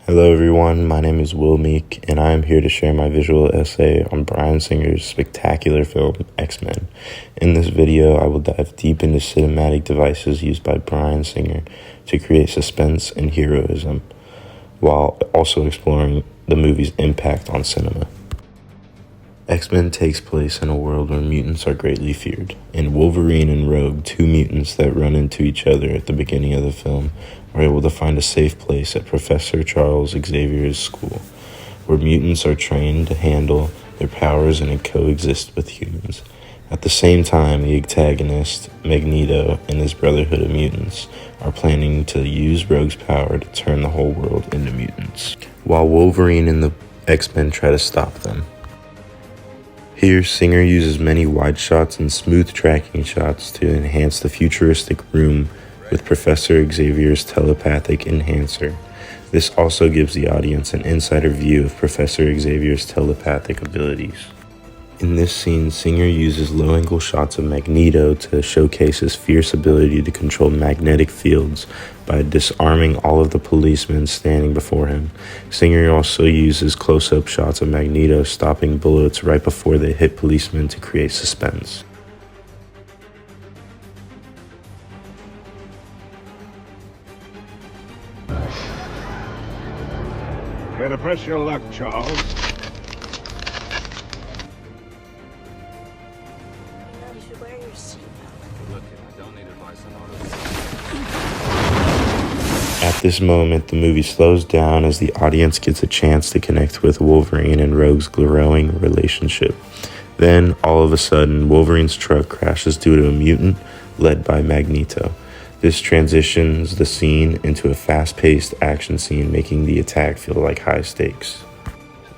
Hello everyone, my name is Will Meek, and I am here to share my visual essay on Bryan Singer's spectacular film, X-Men. In this video, I will dive deep into cinematic devices used by Bryan Singer to create suspense and heroism, while also exploring the movie's impact on cinema. X-Men takes place in a world where mutants are greatly feared, and Wolverine and Rogue, two mutants that run into each other at the beginning of the film, are able to find a safe place at Professor Charles Xavier's school, where mutants are trained to handle their powers and coexist with humans. At the same time, the antagonist, Magneto, and his Brotherhood of Mutants are planning to use Rogue's power to turn the whole world into mutants, while Wolverine and the X-Men try to stop them. Here, Singer uses many wide shots and smooth tracking shots to enhance the futuristic room with Professor Xavier's telepathic enhancer. This also gives the audience an insider view of Professor Xavier's telepathic abilities. In this scene, Singer uses low-angle shots of Magneto to showcase his fierce ability to control magnetic fields by disarming all of the policemen standing before him. Singer also uses close-up shots of Magneto stopping bullets right before they hit policemen to create suspense. Better press your luck, Charles. You should wear your seatbelt. Look, I don't need advice on auto. At this moment, the movie slows down as the audience gets a chance to connect with Wolverine and Rogue's growing relationship. Then, all of a sudden, Wolverine's truck crashes due to a mutant led by Magneto. This transitions the scene into a fast-paced action scene, making the attack feel like high stakes.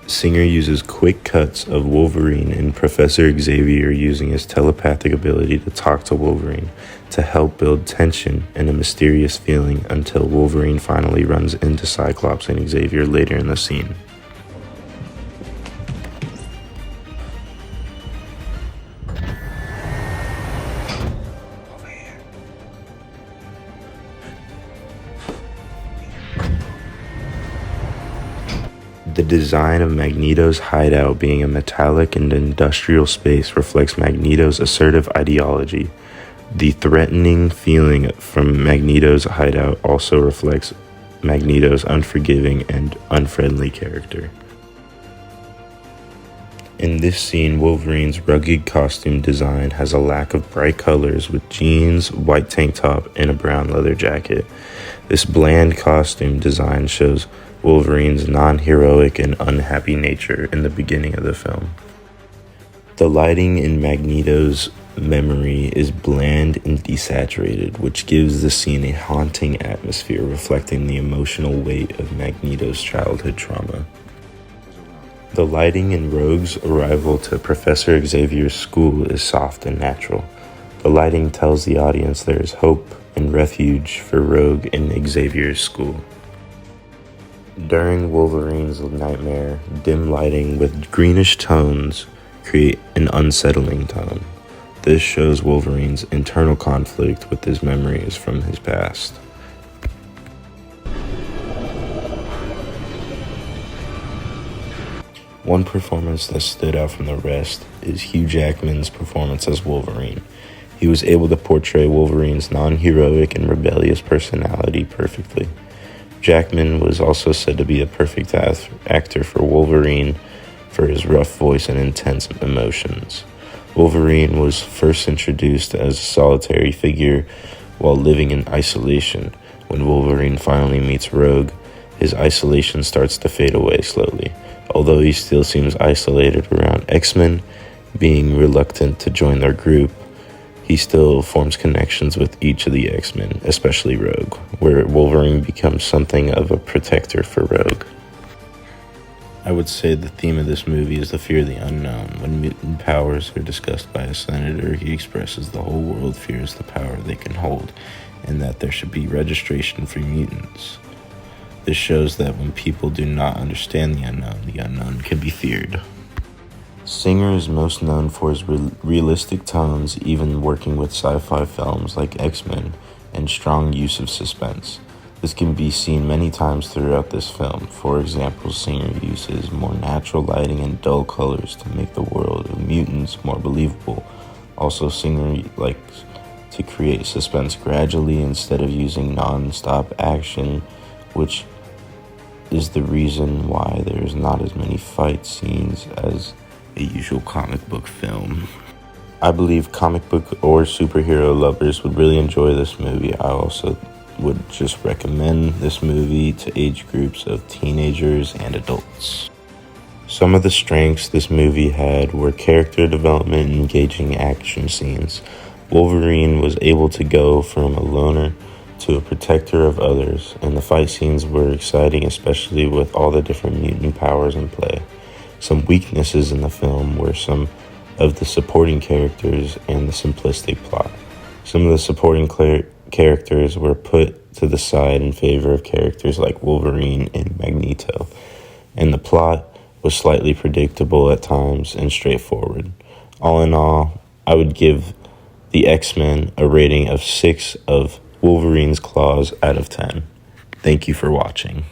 Singer uses quick cuts of Wolverine and Professor Xavier using his telepathic ability to talk to Wolverine to help build tension and a mysterious feeling until Wolverine finally runs into Cyclops and Xavier later in the scene. The design of Magneto's hideout being a metallic and industrial space reflects Magneto's assertive ideology. The threatening feeling from Magneto's hideout also reflects Magneto's unforgiving and unfriendly character. In this scene, Wolverine's rugged costume design has a lack of bright colors with jeans, white tank top, and a brown leather jacket. This bland costume design shows Wolverine's non-heroic and unhappy nature in the beginning of the film. The lighting in Magneto's memory is bland and desaturated, which gives the scene a haunting atmosphere reflecting the emotional weight of Magneto's childhood trauma. The lighting in Rogue's arrival to Professor Xavier's school is soft and natural. The lighting tells the audience there is hope and refuge for Rogue in Xavier's school. During Wolverine's nightmare, dim lighting with greenish tones create an unsettling tone. This shows Wolverine's internal conflict with his memories from his past. One performance that stood out from the rest is Hugh Jackman's performance as Wolverine. He was able to portray Wolverine's non-heroic and rebellious personality perfectly. Jackman was also said to be a perfect actor for Wolverine for his rough voice and intense emotions. Wolverine was first introduced as a solitary figure while living in isolation. When Wolverine finally meets Rogue, his isolation starts to fade away slowly. Although he still seems isolated around X-Men, being reluctant to join their group, he still forms connections with each of the X-Men, especially Rogue, where Wolverine becomes something of a protector for Rogue. I would say the theme of this movie is the fear of the unknown. When mutant powers are discussed by a senator, he expresses the whole world fears the power they can hold, and that there should be registration for mutants. This shows that when people do not understand the unknown can be feared. Singer is most known for his realistic tones, even working with sci-fi films like X-Men, and strong use of suspense. This can be seen many times throughout this film. For example, Singer uses more natural lighting and dull colors to make the world of mutants more believable. Also, Singer likes to create suspense gradually instead of using non-stop action, which is the reason why there's not as many fight scenes as a usual comic book film. I believe comic book or superhero lovers would really enjoy this movie. I also would just recommend this movie to age groups of teenagers and adults. Some of the strengths this movie had were character development and engaging action scenes. Wolverine was able to go from a loner to a protector of others, and the fight scenes were exciting, especially with all the different mutant powers in play. Some weaknesses in the film were some of the supporting characters and the simplistic plot. Some of the supporting characters were put to the side in favor of characters like Wolverine and Magneto, and the plot was slightly predictable at times and straightforward. All in all, I would give the X-Men a rating of 6 of Wolverine's claws out of 10. Thank you for watching.